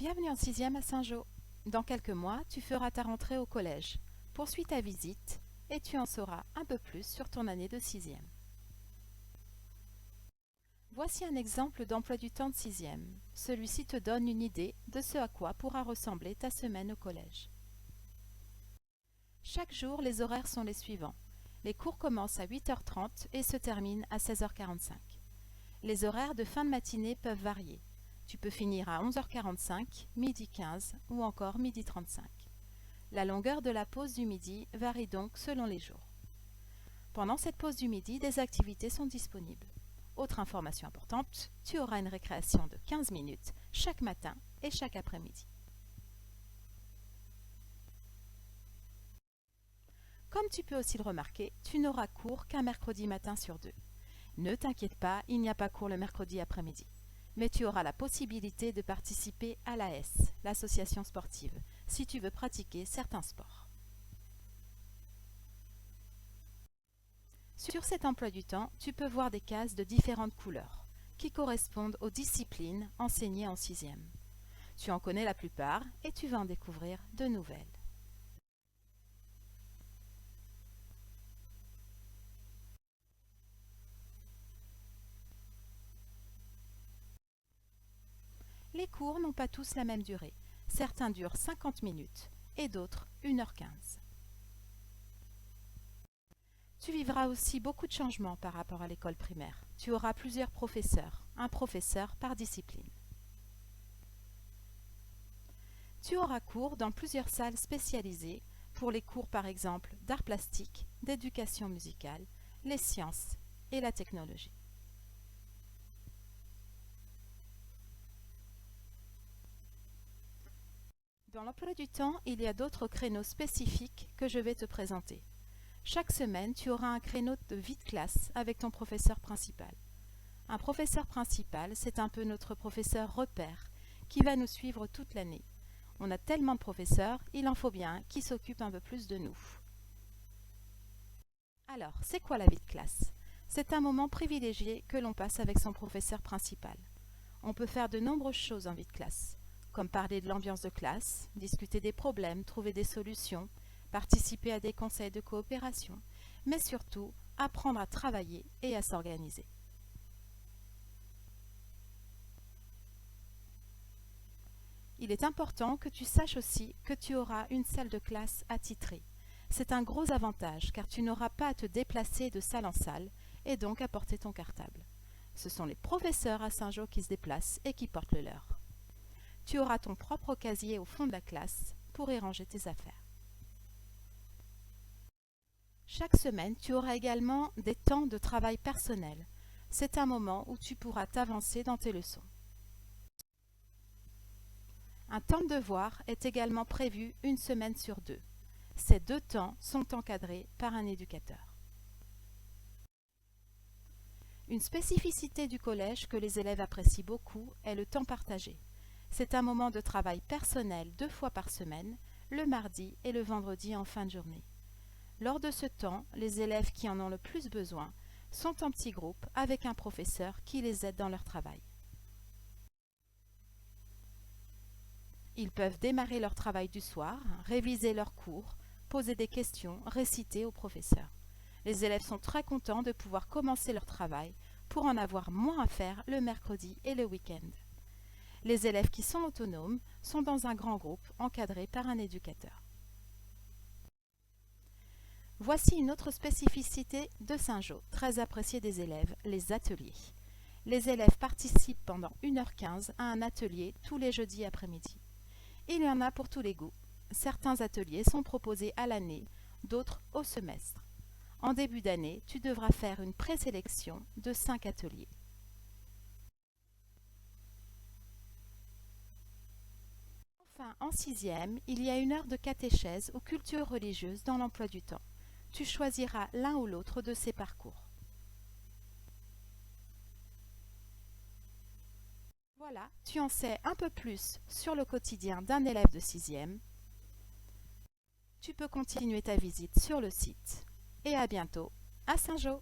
Bienvenue en 6e à Saint-Jean. Dans quelques mois, tu feras ta rentrée au collège. Poursuis ta visite et tu en sauras un peu plus sur ton année de 6e. Voici un exemple d'emploi du temps de 6e. Celui-ci te donne une idée de ce à quoi pourra ressembler ta semaine au collège. Chaque jour, les horaires sont les suivants. Les cours commencent à 8h30 et se terminent à 16h45. Les horaires de fin de matinée peuvent varier. Tu peux finir à 11h45, midi 15 ou encore midi 35. La longueur de la pause du midi varie donc selon les jours. Pendant cette pause du midi, des activités sont disponibles. Autre information importante, tu auras une récréation de 15 minutes chaque matin et chaque après-midi. Comme tu peux aussi le remarquer, tu n'auras cours qu'un mercredi matin sur 2. Ne t'inquiète pas, il n'y a pas cours le mercredi après-midi. Mais tu auras la possibilité de participer à l'AS, l'association sportive, si tu veux pratiquer certains sports. Sur cet emploi du temps, tu peux voir des cases de différentes couleurs, qui correspondent aux disciplines enseignées en 6e. Tu en connais la plupart et tu vas en découvrir de nouvelles. Les cours n'ont pas tous la même durée. Certains durent 50 minutes et d'autres 1h15. Tu vivras aussi beaucoup de changements par rapport à l'école primaire. Tu auras plusieurs professeurs, un professeur par discipline. Tu auras cours dans plusieurs salles spécialisées pour les cours par exemple d'art plastique, d'éducation musicale, les sciences et la technologie. Dans l'emploi du temps, il y a d'autres créneaux spécifiques que je vais te présenter. Chaque semaine, tu auras un créneau de vie de classe avec ton professeur principal. Un professeur principal, c'est un peu notre professeur repère qui va nous suivre toute l'année. On a tellement de professeurs, il en faut bien qui s'occupent un peu plus de nous. Alors, c'est quoi la vie de classe? C'est un moment privilégié que l'on passe avec son professeur principal. On peut faire de nombreuses choses en vie de classe, comme parler de l'ambiance de classe, discuter des problèmes, trouver des solutions, participer à des conseils de coopération, mais surtout apprendre à travailler et à s'organiser. Il est important que tu saches aussi que tu auras une salle de classe attitrée. C'est un gros avantage car tu n'auras pas à te déplacer de salle en salle et donc à porter ton cartable. Ce sont les professeurs à Saint-Jean qui se déplacent et qui portent le leur. Tu auras ton propre casier au fond de la classe pour y ranger tes affaires. Chaque semaine, tu auras également des temps de travail personnel. C'est un moment où tu pourras t'avancer dans tes leçons. Un temps de devoir est également prévu une semaine sur 2. Ces 2 temps sont encadrés par un éducateur. Une spécificité du collège que les élèves apprécient beaucoup est le temps partagé. C'est un moment de travail personnel 2 fois par semaine, le mardi et le vendredi en fin de journée. Lors de ce temps, les élèves qui en ont le plus besoin sont en petits groupes avec un professeur qui les aide dans leur travail. Ils peuvent démarrer leur travail du soir, réviser leurs cours, poser des questions, réciter au professeur. Les élèves sont très contents de pouvoir commencer leur travail pour en avoir moins à faire le mercredi et le week-end. Les élèves qui sont autonomes sont dans un grand groupe encadré par un éducateur. Voici une autre spécificité de Saint-Jean, très appréciée des élèves, les ateliers. Les élèves participent pendant 1h15 à un atelier tous les jeudis après-midi. Il y en a pour tous les goûts. Certains ateliers sont proposés à l'année, d'autres au semestre. En début d'année, tu devras faire une présélection de 5 ateliers. Enfin, en 6e, il y a une heure de catéchèse ou culture religieuse dans l'emploi du temps. Tu choisiras l'un ou l'autre de ces parcours. Voilà, tu en sais un peu plus sur le quotidien d'un élève de 6e. Tu peux continuer ta visite sur le site. Et à bientôt à Saint-Jean.